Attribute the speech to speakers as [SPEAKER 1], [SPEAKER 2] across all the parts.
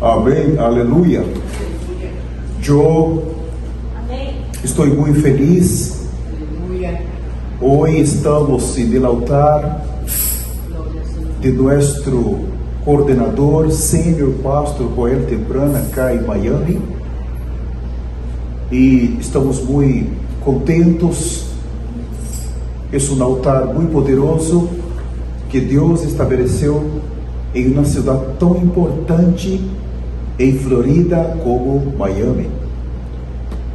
[SPEAKER 1] Amém, aleluia. Eu estou muito feliz. Hoy estamos en el altar de nuestro coordenador, Senior Pastor Joel Temprana, acá em Miami. E estamos muito contentos. É um altar muito poderoso que Deus estabeleceu em uma cidade tão importante em Florida como Miami.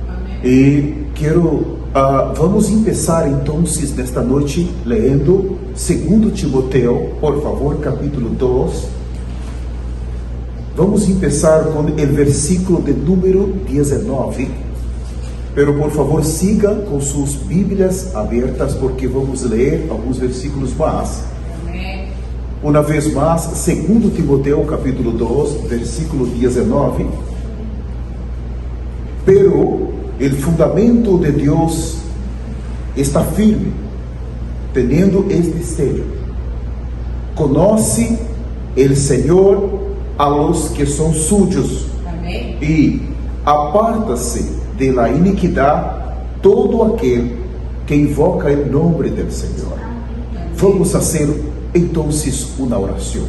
[SPEAKER 1] Amém. E vamos começar então nesta noite lendo 2 Timoteo, por favor, capítulo 2. Vamos começar com o versículo de número 19. Pero por favor siga com suas Bíblias abertas, porque vamos ler alguns versículos mais. Amém. Uma vez mais, 2 Timoteo capítulo 2, versículo 19. Pero el fundamento de Deus está firme, teniendo este sello: conoce el Señor a los que son suyos. Amém. Y aparta-se de la iniquidad todo aquel que invoca el nombre del Señor. Vamos hacer entonces una oración.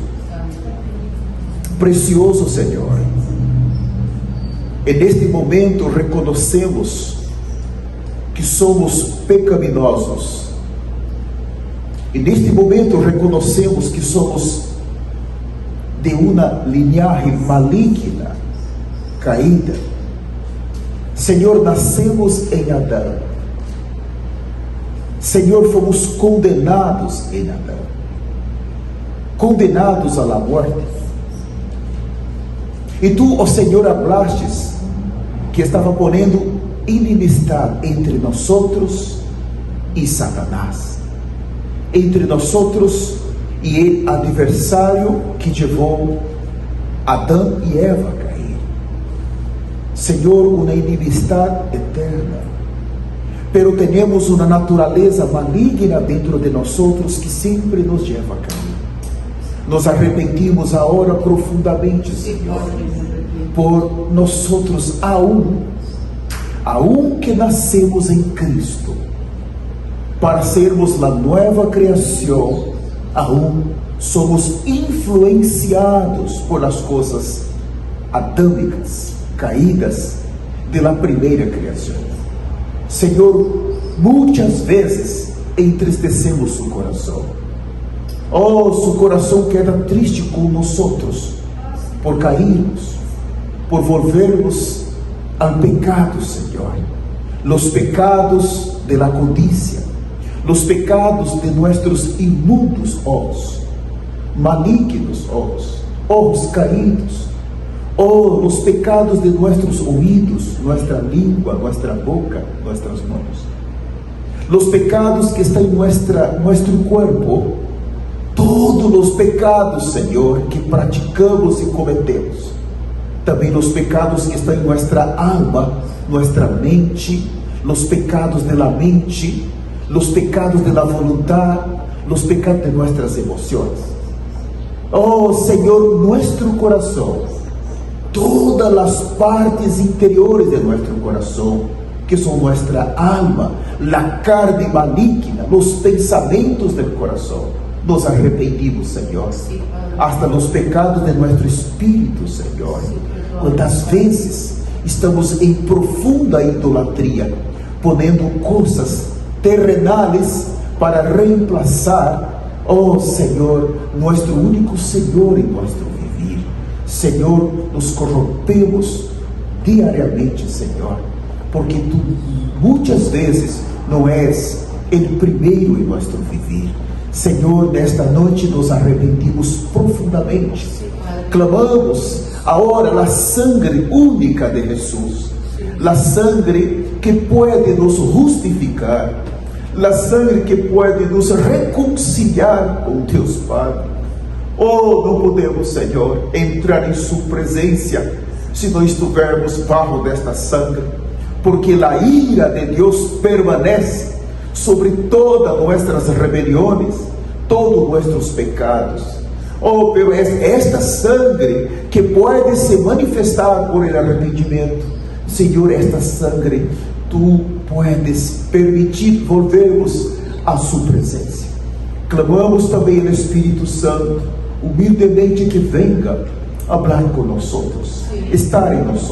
[SPEAKER 1] Precioso Señor, en este momento reconocemos que somos pecaminosos. En este momento reconocemos que somos de una linaje maligna, caída. Senhor, nascemos em Adão. Senhor, fomos condenados em Adão, condenados à morte. E tu, ó Senhor, hablastes que estava ponendo inimistade entre nós e Satanás, entre nós e o adversário que levou Adão e Eva a cair. Senhor, uma inimistade eterna, pero temos uma natureza maligna dentro de nós que sempre nos leva a cair. Nos arrepentimos agora profundamente, Senhor, por nós aún que nascemos em Cristo, para sermos a nova criação, aún somos influenciados por las coisas adâmicas, caídas de la primeira criação. Senhor, muitas vezes entristecemos su coração. Oh, su coração queda triste com nós por cairmos, por volvermos al pecado, Senhor. Los pecados de la codicia, los pecados de nuestros inmundos ojos, malignos ojos caídos. Oh, los pecados de nuestros oídos, nuestra língua, nuestra boca, nuestras manos. Los pecados que están en nuestro cuerpo, todos los pecados, Señor, que praticamos y cometemos. También los pecados que están en nuestra alma, nuestra mente, los pecados de la mente, los pecados de la voluntad, los pecados de nuestras emociones. Oh, Señor, nuestro corazón, todas las partes interiores de nuestro corazón, que son nuestra alma, la carne maligna, los pensamientos del corazón, nos arrepentimos, Señor, hasta los pecados de nuestro espíritu, Señor. Quantas vezes estamos em profunda idolatria, ponendo coisas terrenales para reemplazar, oh Senhor, nosso único Senhor em nosso vivir. Senhor, nos corrompemos diariamente, Senhor, porque Tu muitas vezes não és o primeiro em nosso viver. Senhor, nesta noite nos arrependimos profundamente. Clamamos agora a sangre única de Jesus, a sangre que pode nos justificar, a sangre que pode nos reconciliar com Deus Pai. Oh, não podemos, Senhor, entrar em Sua presença se não estivermos bajo desta sangre, porque a ira de Deus permanece sobre todas nossas rebeliões, todos nossos pecados. Oh, pero esta sangre que pode se manifestar por el arrependimento, Senhor, esta sangre, Tu puedes permitir volvermos a Sua presença. Clamamos também ao Espírito Santo, humildemente, que venga hablar conosco, estar em nós,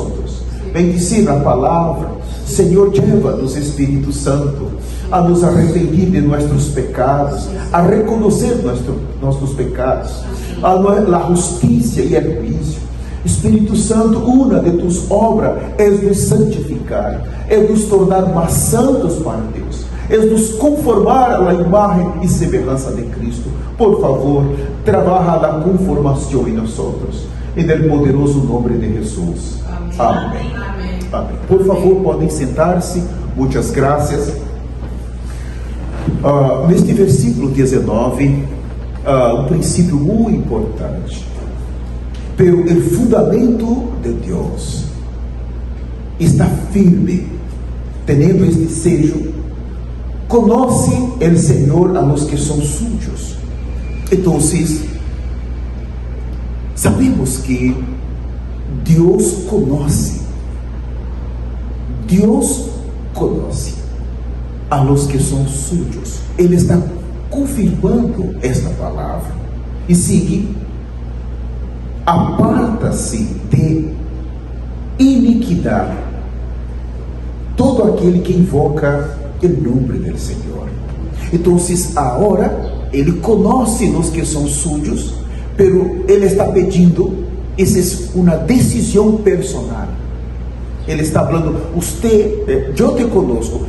[SPEAKER 1] bendecir a palavra. Senhor, leva-nos, Espírito Santo, a nos arrepender de nossos pecados, a reconhecer nossos pecados, a justiça e o juízo. Espírito Santo, uma de tus obras é nos santificar, é nos tornar mais santos para Deus, é nos conformar à imagem e semelhança de Cristo. Por favor, trabalha a conformação em nós, em el poderoso nome de Jesus. Amém. Amém. Por favor, podem sentar-se. Muitas graças. Neste versículo 19, um princípio muito importante. Pero el fundamento de Deus está firme, tendo este sello. Conoce el Senhor a los que são suyos. Então, sabemos que Deus conoce a los que são suyos. Ele está confirmando esta palavra e sigue: aparta-se de iniquidade todo aquele que invoca o nome do Senhor. Então, agora ele conhece os que são sujos, pero ele está pedindo, essa é uma decisão personal. Ele está falando: eu te conosco,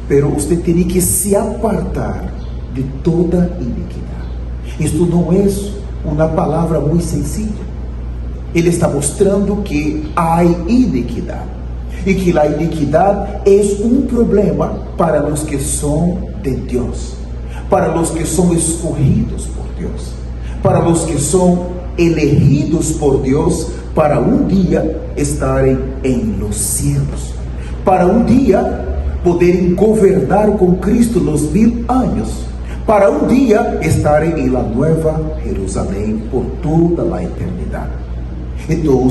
[SPEAKER 1] pero você tem que se apartar de toda iniquidade. Isto não é uma palavra muito sencilla. Ele está mostrando que há iniquidade e que a iniquidade é um problema para os que são de Deus, para os que são escolhidos por Deus, para os que são elegidos por Deus para um dia estarem em los cielos, para um dia poderem governar com Cristo nos 1000 anos, para um dia estarem em la Nueva Jerusalém por toda a eternidade. Então,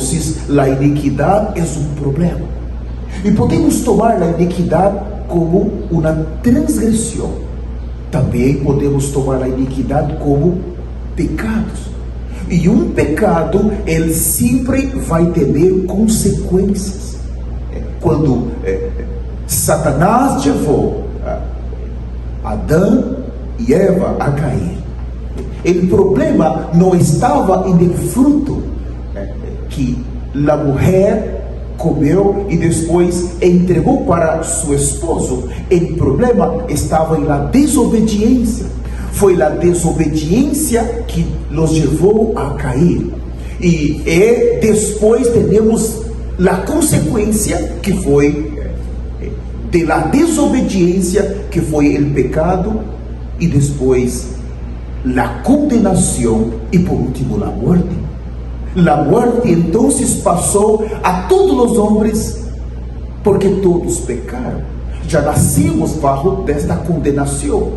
[SPEAKER 1] a iniquidade é um problema. E podemos tomar a iniquidade como uma transgressão. Também podemos tomar a iniquidade como pecados. E um pecado, ele sempre vai ter consequências. Quando Satanás levou Adão e Eva a cair, o problema não estava no fruto que a mulher comeu e depois entregou para seu esposo. O problema estava na desobediência. Foi a desobediência que los levou a cair. E depois temos a consequência que foi de la desobediência, que foi o pecado, e depois a condenação e por último a morte. A morte então passou a todos os homens, porque todos pecaram. Já nascemos bajo desta condenação.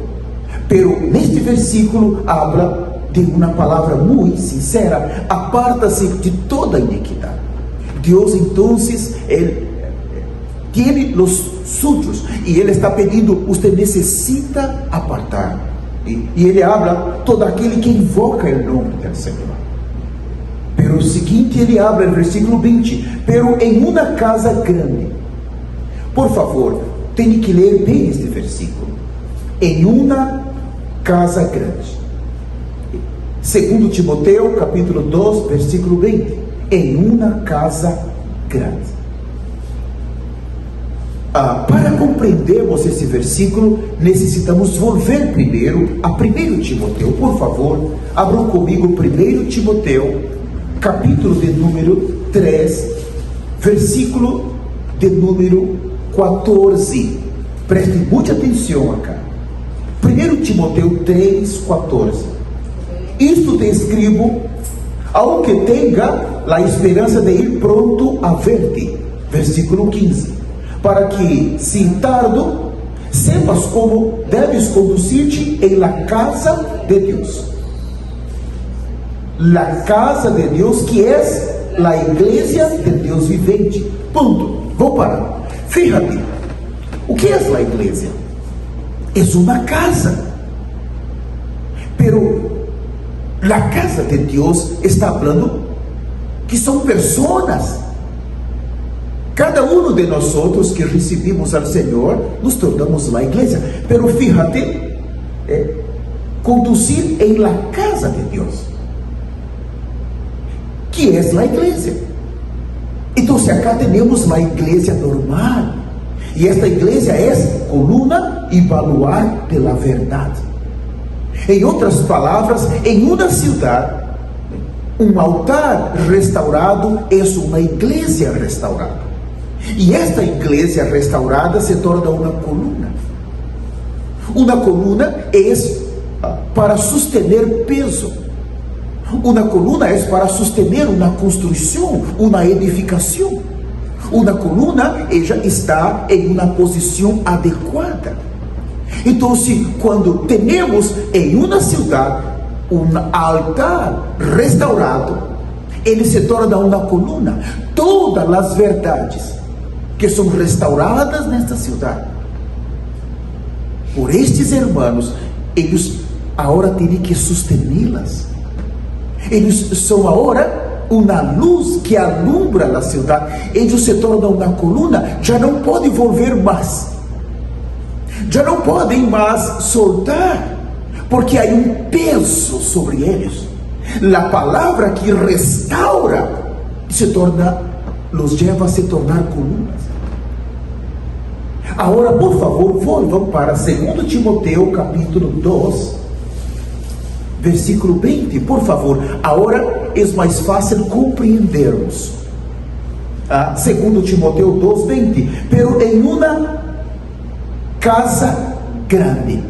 [SPEAKER 1] Pero neste versículo habla de uma palavra muito sincera: aparta-se de toda iniquidade. Deus então, ele tem os sujos e ele está pedindo: você necessita apartar. E ele habla todo aquele que invoca o nome do Senhor. Pero o seguinte, ele habla no versículo 20: pero em uma casa grande. Por favor, tem que ler bem este versículo. Em uma casa grande. 2 Timoteu, capítulo 2, versículo 20. Em uma casa grande. Para compreendermos esse versículo, necessitamos volver primeiro a 1 Timoteu. Por favor, abram comigo 1 Timoteu, capítulo de número 3, versículo de número 14. Preste muita atenção acá. 1 Timoteu 3, 14. Isto te escribo, aunque tenga a esperança de ir pronto a verte. Versículo 15. Para que, sin tardo, sepas como deves conduzir-te em la casa de Deus. la casa de Deus, que é a igreja de Deus vivente. Ponto. Vou parar. Fíjate, o que é a igreja? É uma casa. Pero la casa de Deus está falando que são pessoas. Cada um de nós que recebemos ao Senhor, nos tornamos a igreja. Pero fíjate, conduzir em la casa de Deus, que é a igreja. Então, acá temos a igreja normal, e esta igreja é coluna e baluarte de la verdade. Em outras palavras, em uma cidade, um altar restaurado é uma igreja restaurada, e esta igreja restaurada se torna uma coluna. Uma coluna é para sustener peso. Uma coluna é para sustener uma construção, uma edificação. Uma coluna, ela está em uma posição adequada. Então, quando temos em uma cidade um altar restaurado, ele se torna uma coluna. Todas as verdades que são restauradas nesta cidade, por estes irmãos, eles agora têm que sustentá-las. Eles são agora uma luz que alumbra a cidade. Eles se tornam uma coluna, já não podem volver mais, já não podem mais soltar, porque há um peso sobre eles. A palavra que restaura los leva a se tornar colunas. Agora, por favor, volvam para 2 Timoteu capítulo 2, versículo 20, por favor. Agora é mais fácil compreendermos. 2 Timoteu 2, 20. Pero em uma casa grande.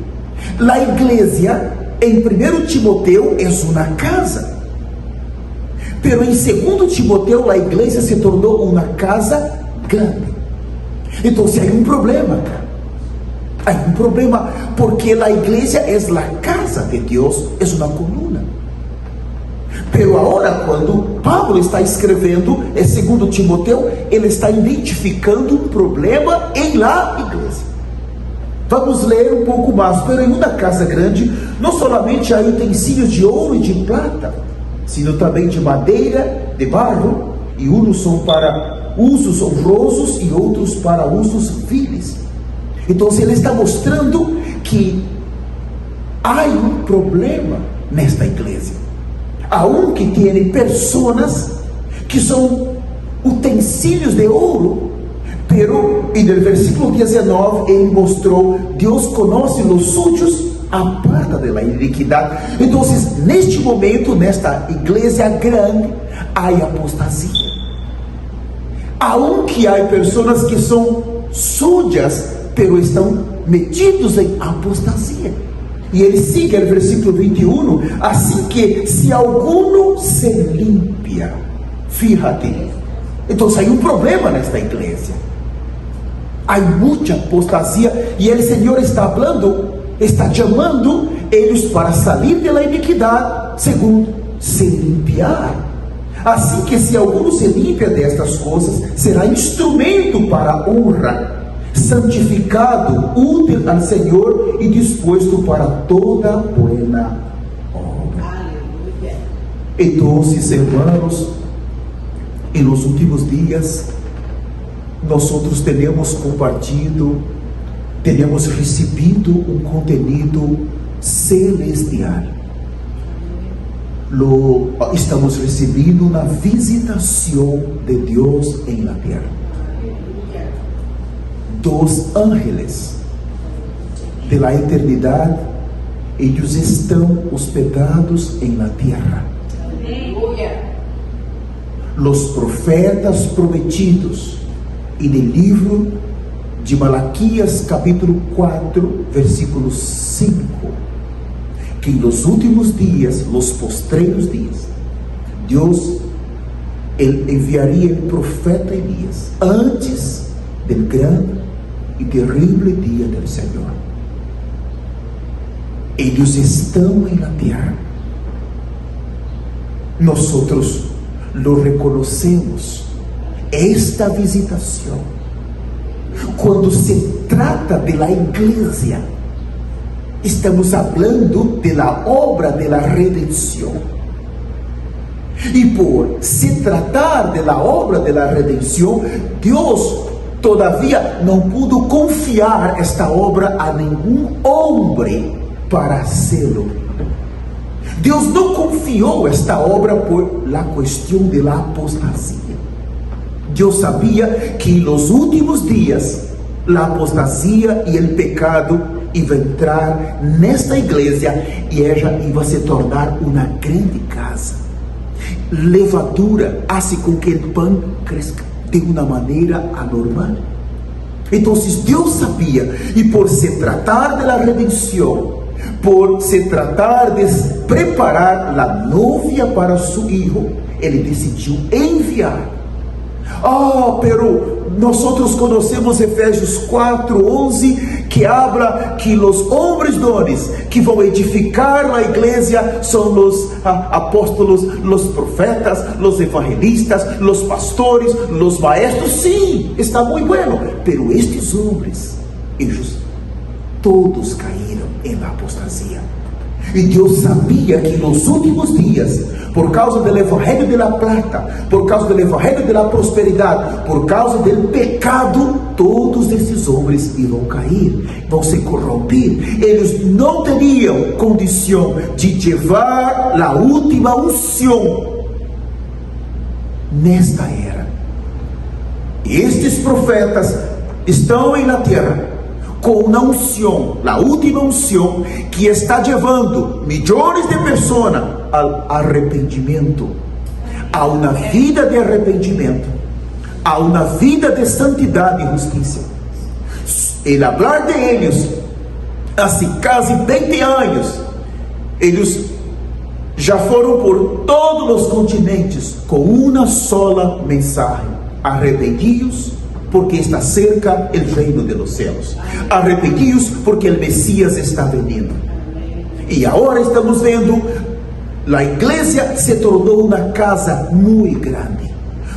[SPEAKER 1] A igreja em 1 Timoteu é uma casa. Pero em 2 Timoteu a igreja se tornou uma casa grande. Então, há um problema, há um problema, porque a igreja é a casa de Deus, é uma coluna. Pero agora, quando Paulo está escrevendo em 2 Timoteu, ele está identificando um problema em la igreja. Vamos ler um pouco mais. Pero em uma casa grande, não somente há utensílios de ouro e de prata, sino também de madeira, de barro, e uns são para usos honrosos e outros para usos viles. Então, ele está mostrando que há um problema nesta igreja. Há que tem pessoas que são utensílios de ouro, pero, e no versículo 19, ele mostrou: Deus conhece os sujos, aparta de la iniquidade. Então, neste momento, nesta igreja grande, há apostasia. Aunque há pessoas que são sujas, pero estão metidos em apostasia. E ele sigue no versículo 21, assim que se alguno se limpia, fíjate. Então há um problema nesta igreja. Há muita apostasia, e o Senhor está falando, está chamando eles para sair da iniquidade. Segundo, se limpiar. Assim que se alguno se limpia destas coisas, será instrumento para a honra, santificado, útil ao Senhor e disposto para toda buena obra. Então, irmãos, em los últimos dias, nós temos compartilhado, temos recebido um conteúdo celestial. Estamos recebendo uma visitação de Deus em la terra. Dos ángeles de la eternidade, eles estão hospedados em la terra. Los profetas prometidos, e no livro de Malaquias capítulo 4, versículo 5, que nos últimos dias, nos postreiros dias, Deus enviaria o profeta Elias antes do grande e terrível dia do Senhor. Eles estão em la terra. nosotros lo reconocemos, esta visitación. Quando se trata de la igreja, estamos falando de la obra de la redención. E por se tratar de la obra de la redención, Deus todavía não pudo confiar esta obra a nenhum homem para hacerlo. Deus não confiou esta obra por la questão de la apostasia. Deus sabia que em los últimos dias la apostasia e o pecado iam entrar nesta igreja e ela ia se tornar uma grande casa. Levadura hace com que o pão cresça de uma maneira anormal. Então Deus sabia, e por se tratar de la redenção, por se tratar de preparar la novia para su hijo, ele decidiu enviar. Pero nós conhecemos Efésios 4:11, que habla que os homens dones que vão edificar a igreja são os apóstolos, os profetas, os evangelistas, os pastores, os maestros. Sim, está muito bueno, pero estes homens, eles todos caíram em apostasia. E Deus sabia que nos últimos dias, por causa do evangelho de la plata, por causa do evangelho de la prosperidade, por causa do pecado, todos esses homens iam cair, vão se corromper. Eles não teriam condição de levar a última unção nesta era. E estes profetas estão na terra com uma unção, a última unção, que está levando milhões de pessoas ao arrependimento, a uma vida de arrependimento, a uma vida de santidade e justiça. El hablar de eles, assim, quase 20 anos, eles já foram por todos os continentes com uma sola mensagem: arrependidos, porque está cerca o reino de los céus. Arrependidos, porque o Messias está vindo. E agora estamos vendo, a igreja se tornou uma casa muito grande,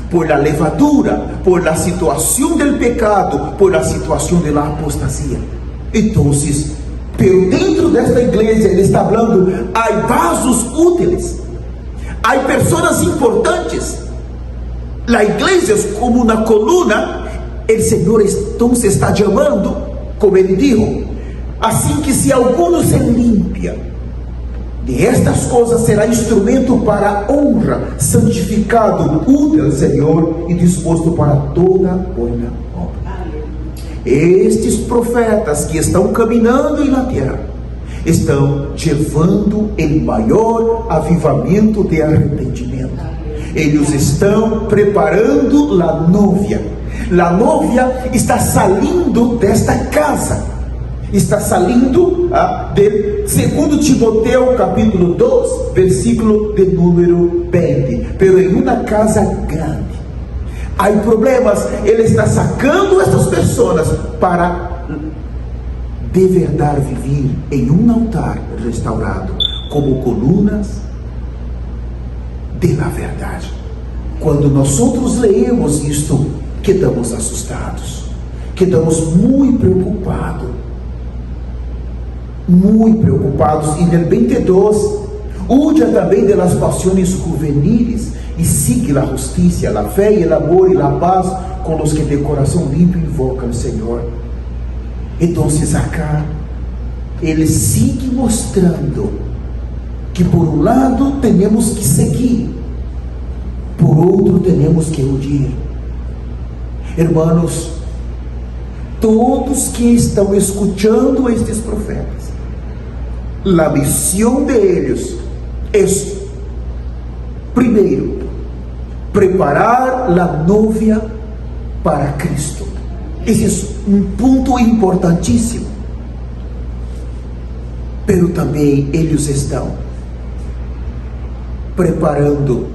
[SPEAKER 1] por la levadura, por la situação do pecado, por la situação de la apostasia. Então, pero dentro desta igreja, ele está falando, há vasos úteis, há pessoas importantes. A igreja é como uma coluna. O Senhor então se está chamando, como ele disse, assim que se alguno se limpia de estas coisas, será instrumento para a honra, santificado, útil ao Senhor e disposto para toda boa obra. Estes profetas que estão caminhando na terra estão levando o maior avivamento de arrependimento. Eles estão preparando a novia. A novia está saindo desta casa, está saindo de 2 Timoteo capítulo 2, versículo de número 20, pero em uma casa grande. Há problemas, ele está sacando essas pessoas para de verdade viver em um altar restaurado, como colunas de la verdade. Quando nós outros leemos isto, quedamos assustados, quedamos muito preocupados. E no 22, huya também de las pasiones juveniles e sigue a justiça, a fé, o amor e a paz com os que de coração limpo invocam o Senhor. Então, acá, ele sigue mostrando que por um lado temos que seguir, por outro temos que huir. Hermanos, todos que estão escutando estes profetas, a missão deles é, primeiro, preparar a novia para Cristo. Esse é um ponto importantíssimo. Pero também eles estão preparando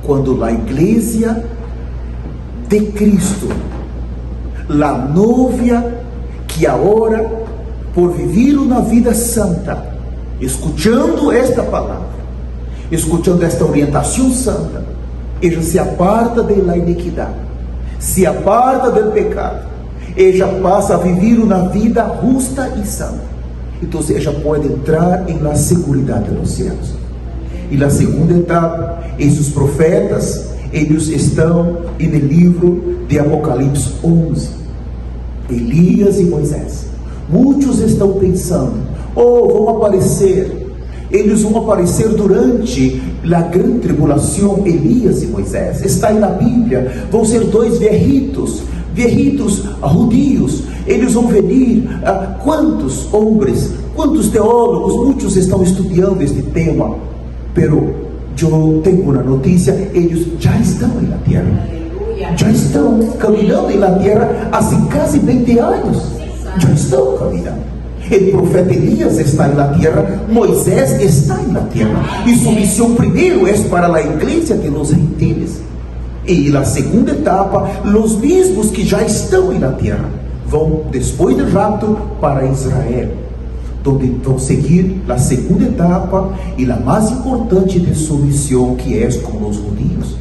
[SPEAKER 1] quando a igreja de Cristo, a novia que agora, por viver uma vida santa, escutando esta palavra, escutando esta orientação santa, ella se aparta da iniquidade, se aparta do pecado, ella passa a viver uma vida justa e santa. Então ella pode entrar na seguridade dos céus. E a segunda etapa, esses profetas, eles estão no livro de Apocalipse 11, Elias e Moisés. Muitos estão pensando, vão aparecer, eles vão aparecer durante a grande tribulação, Elias e Moisés. Está aí na Bíblia, vão ser dois viejitos judios, eles vão venir. Quantos homens, quantos teólogos, muitos estão estudando este tema, pero eu tenho uma notícia, eles já estão na terra, já estão caminhando na terra há quase 20 anos, já estão caminhando. O profeta Elias está na terra, Moisés está na terra, e sua missão primeiro é para a igreja de los gentiles. E na segunda etapa, os mesmos que já estão na terra vão, depois do rapto, para Israel, onde vão seguir a segunda etapa e a mais importante de sua missão, que é com os judios.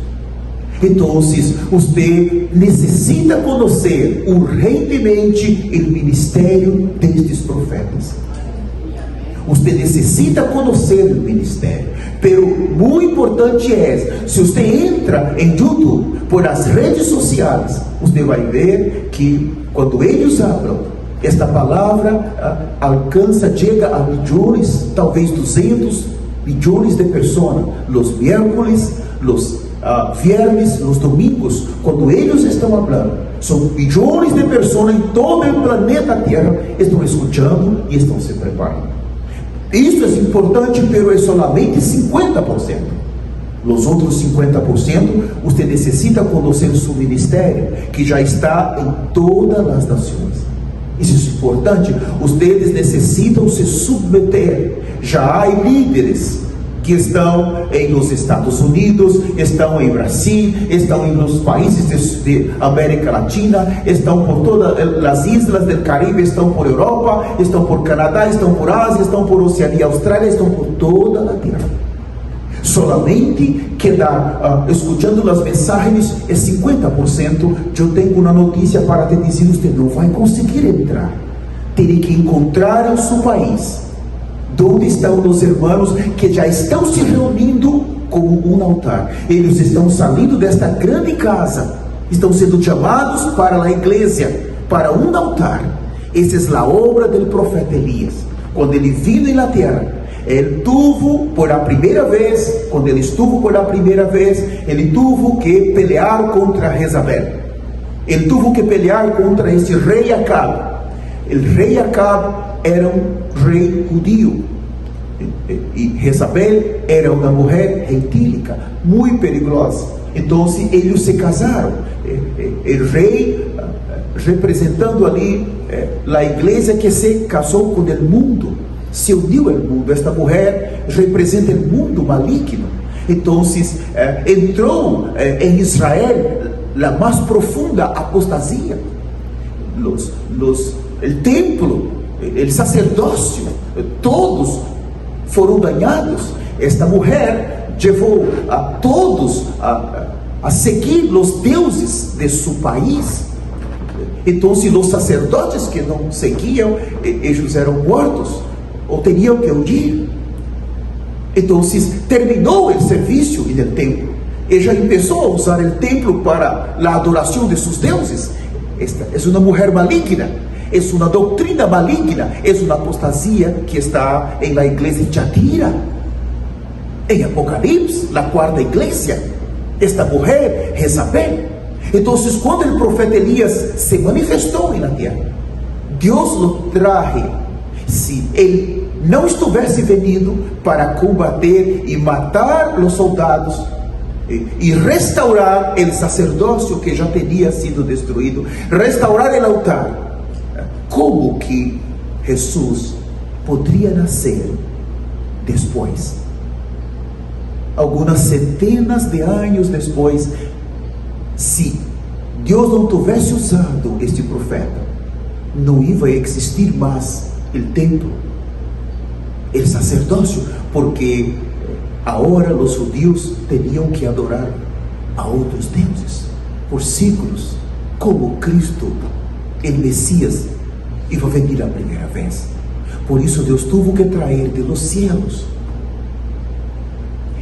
[SPEAKER 1] Então, você necessita conhecer urgentemente o ministério destes profetas. Você necessita conhecer o ministério. Pero muito importante é, se você entra em YouTube, por as redes sociais, você vai ver que quando eles falam, esta palavra alcança, chega a milhões, talvez 200 milhões de pessoas, los miércoles, los viernes, los domingos, quando eles estão falando, são milhões de pessoas em todo o planeta Terra, estão escutando e estão se preparando. Isso é importante, pero é solamente 50%. Os outros 50%, você necessita conhecer seu ministério, que já está em todas as nações. Isso é importante. Vocês necessitam se submeter. Já há líderes que estão nos Estados Unidos, estão em Brasil, estão nos países de América Latina, estão por todas as islas do Caribe, estão por Europa, estão por Canadá, estão por Ásia, estão por Oceania, Austrália, estão por toda a Terra. Solamente queda escutando as mensagens é 50%. Eu tenho uma notícia para te dizer: você não vai conseguir entrar. Terá que encontrar em seu país onde estão os irmãos que já estão se reunindo como um altar. Eles estão saindo desta grande casa, estão sendo chamados para a igreja, para um altar. Essa é a obra do profeta Elias. Quando ele vive na terra, ele tuvo por a primeira vez, quando ele estuvo por a primeira vez, ele tuvo que pelear contra Jezabel. Ele tuvo que pelear contra este rei Acabe. O rei Acabe era um rei judío, e Jezabel era uma mulher gentílica, muito perigosa. Então eles se casaram. O rei, representando ali a igreja, que se casou com o mundo, se uniu ao mundo. Esta mulher representa o mundo maligno. Então entrou em Israel a mais profunda apostasia. O templo, o sacerdócio, todos foram dañados. Esta mulher levou a todos a seguir os deuses de seu país. Então, os sacerdotes que não seguiam, eles eram mortos ou teriam que huir. Então, terminou o serviço no templo. Ele já começou a usar o templo para a adoração de seus deuses. Esta é uma mulher maligna. É uma doutrina maligna, é uma apostasia que está em la igreja de Tiatira. Em Apocalipse, na quarta igreja, esta mulher, Jezabel. Então, quando o profeta Elias se manifestou na terra, Deus o traje. Se ele não estivesse venido para combater e matar os soldados e restaurar o sacerdócio que já tinha sido destruído, restaurar o altar, como que Jesus poderia nascer depois? Algumas centenas de anos depois, se Deus não tivesse usado este profeta, não ia existir mais o templo, o sacerdócio, porque Agora os judíos tinham que adorar a outros deuses por séculos, como Cristo, o Messias, ia vir a primeira vez. Por isso Deus teve que trazer de los cielos.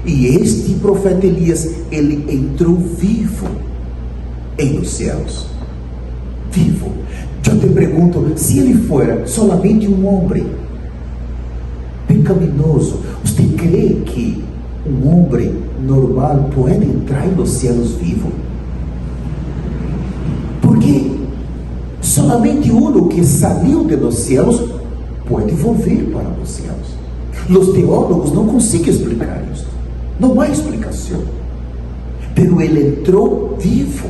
[SPEAKER 1] E este profeta Elias, ele entrou vivo em los céus. Vivo. Eu te pergunto, se ele fora solamente um homem pecaminoso, você crê que um homem normal pode entrar nos céus vivo? Porque solamente um que saiu de los céus pode volver para os céus. Os teólogos não conseguem explicar isso. Não há explicação. Pero ele entrou vivo.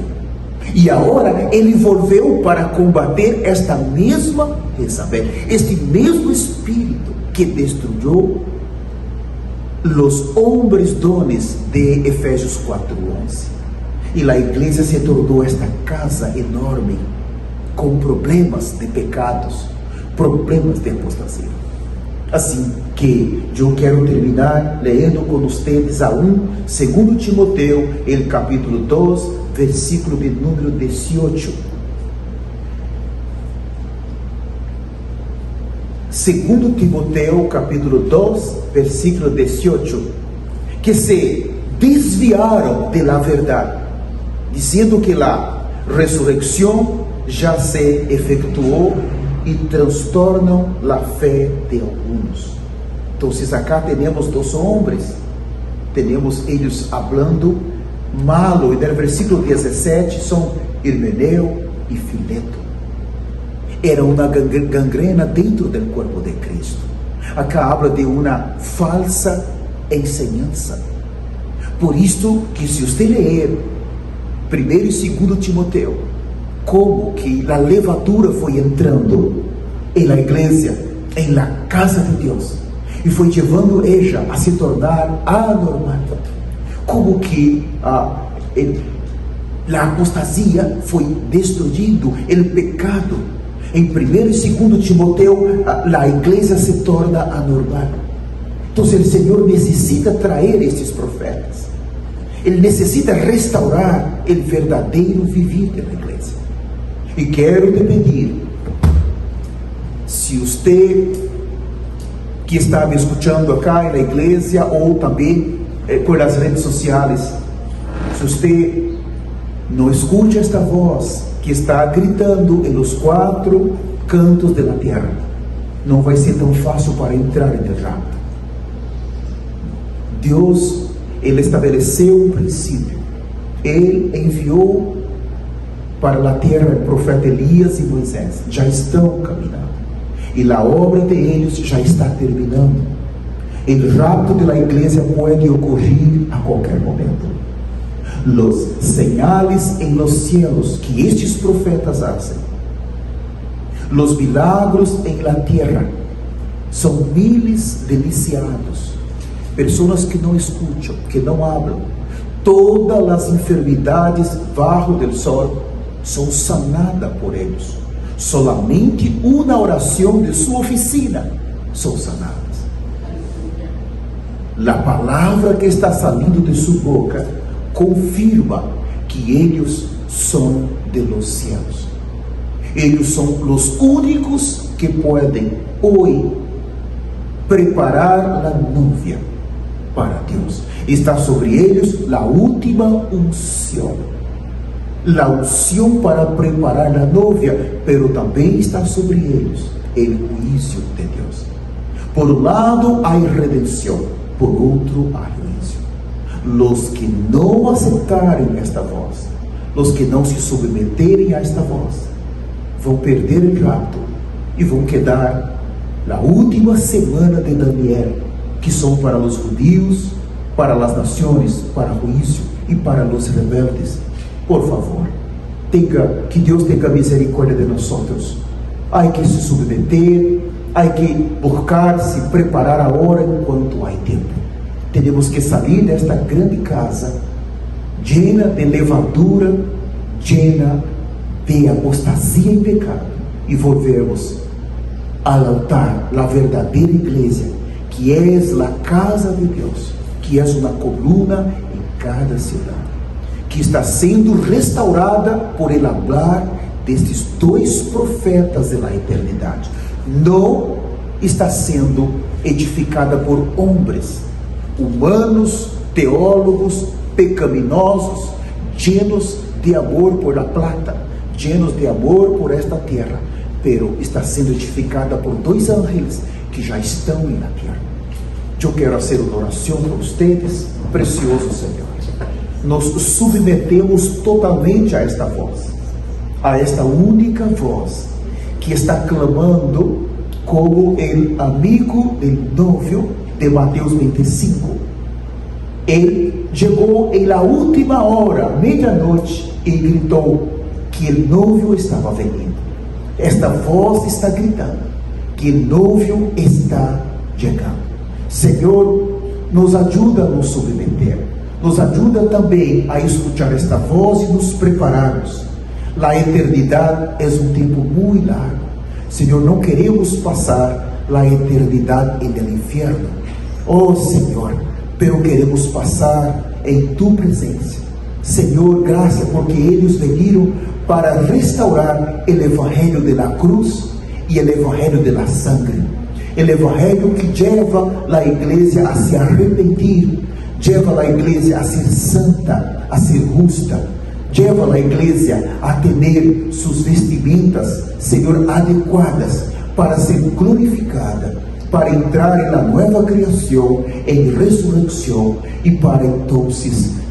[SPEAKER 1] E agora ele volveu para combater esta mesma Jezabel, este mesmo espírito que destruiu os homens dones de Efésios 4:11. E a igreja se tornou esta casa enorme, com problemas de pecados, problemas de apostasia. Assim que eu quero terminar lendo com vocês segundo Timoteu, el capítulo 2, versículo de número 18. Segundo Timoteu, capítulo 2, versículo 18, que se desviaram de la verdade, dizendo que a ressurreição já se efetuou e transtornam a fé de alguns. Então, acá temos dois homens, temos eles falando malo, e no versículo 17 são Himeneu e Fileto. Era uma gangrena dentro do corpo de Cristo. Acá habla de uma falsa enseñança. Por isto que se você ler 1 e 2 Timoteu, como que a levadura foi entrando em la igreja, em la casa de Deus, e foi levando ela a se tornar anormal, como que a apostasia foi destruindo, o pecado. Em 1 e 2 Timoteu, a igreja se torna anormal. Então, o Senhor necessita trazer estes profetas. Ele necessita restaurar o verdadeiro viver da igreja. E quero te pedir, se você que está me escutando acá na igreja ou também por as redes sociais, se você não escute esta voz que está gritando em los 4 cantos da terra, não vai ser tão fácil para entrar no rapto. Deus, Ele estabeleceu um princípio. Ele enviou para a terra o profeta Elias e Moisés. Já estão caminhando. E a obra de eles já está terminando. O rapto da igreja pode ocorrer a qualquer momento. Los señales en los cielos que estes profetas hacen, los milagros en la tierra, são miles de lisiados, pessoas que não escutam, que não hablam. Todas as enfermidades bajo del sol são sanadas por eles. Solamente uma oração de sua oficina são sanadas. A palavra que está saindo de sua boca confirma que eles são de los céus. Eles são os únicos que podem hoje preparar a novia para Deus. Está sobre eles a última unção. A unção para preparar a novia, pero também está sobre eles o juízo de Deus. Por um lado há redenção, por outro há juízo. Los que não aceitarem esta voz, los que não se submeterem a esta voz, vão perder o rapto e vão quedar na última semana de Daniel, que são para os judeus, para as nações, para o juízo e para os rebeldes. Por favor, que Deus tenha misericórdia de nós. Há que se submeter, há que buscar se preparar agora enquanto há tempo. Temos que sair desta grande casa, llena de levadura, llena de apostasia e pecado, e volvermos ao altar, a verdadeira igreja, que é a casa de Deus, que és uma coluna em cada cidade, que está sendo restaurada por el hablar destes dois profetas da eternidade. Não está sendo edificada por homens humanos, teólogos, pecaminosos, llenos de amor por la plata, llenos de amor por esta terra, pero está sendo edificada por dois ángeles que já estão na terra. Eu quero fazer uma oração para vocês, precioso Senhor. Nos submetemos totalmente a esta voz, a esta única voz que está clamando como o amigo do novio de Mateus 25. Ele chegou em la última hora, meia-noite, e gritou que o novio estava vindo. Esta voz está gritando que o novio está chegando. Senhor, nos ajuda a nos submeter, nos ajuda também a escutar esta voz e nos prepararmos. A eternidade é um tempo muito largo. Senhor, não queremos passar a eternidade no inferno. Oh Senhor, pero queremos passar em Tu presença. Senhor, graças porque eles vieram para restaurar o evangelho da cruz e o evangelho da sangre. O evangelho que leva a igreja a se arrepender, leva a igreja a ser santa, a ser justa, leva a igreja a ter suas vestimentas, Senhor, adequadas para ser glorificada, para entrar na nova criação, em ressurreição, e para então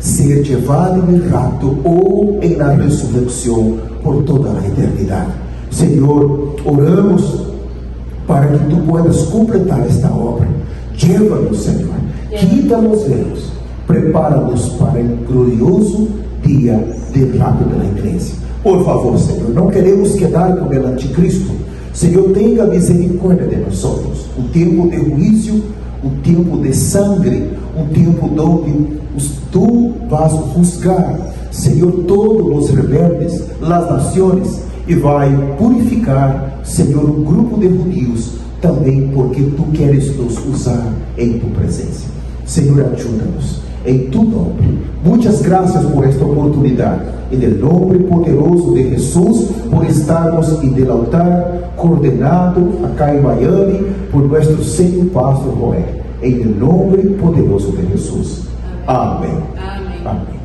[SPEAKER 1] ser levado no rapto ou na ressurreição por toda a eternidade. Senhor, oramos para que Tu puedas completar esta obra. Llévanos, Senhor, quita os velos, prepara-nos para o glorioso dia do rapto da igreja. Por favor, Senhor, não queremos quedar com o anticristo. Senhor, tenha misericórdia de nós. Um tempo de juízo, um tempo de sangue, um tempo onde Tu vas juzgar, Senhor, todos os rebeldes, as nações, e vai purificar, Senhor, um grupo de judeus também, porque Tu queres nos usar em Tu presença. Senhor, ajuda-nos em Tu nome. Muitas graças por esta oportunidade. Em nome poderoso de Jesus, por estarmos em el altar coordenado acá em Miami por nosso Senhor Pastor Joel. Em nome poderoso de Jesus. Amém. Amém. Amém.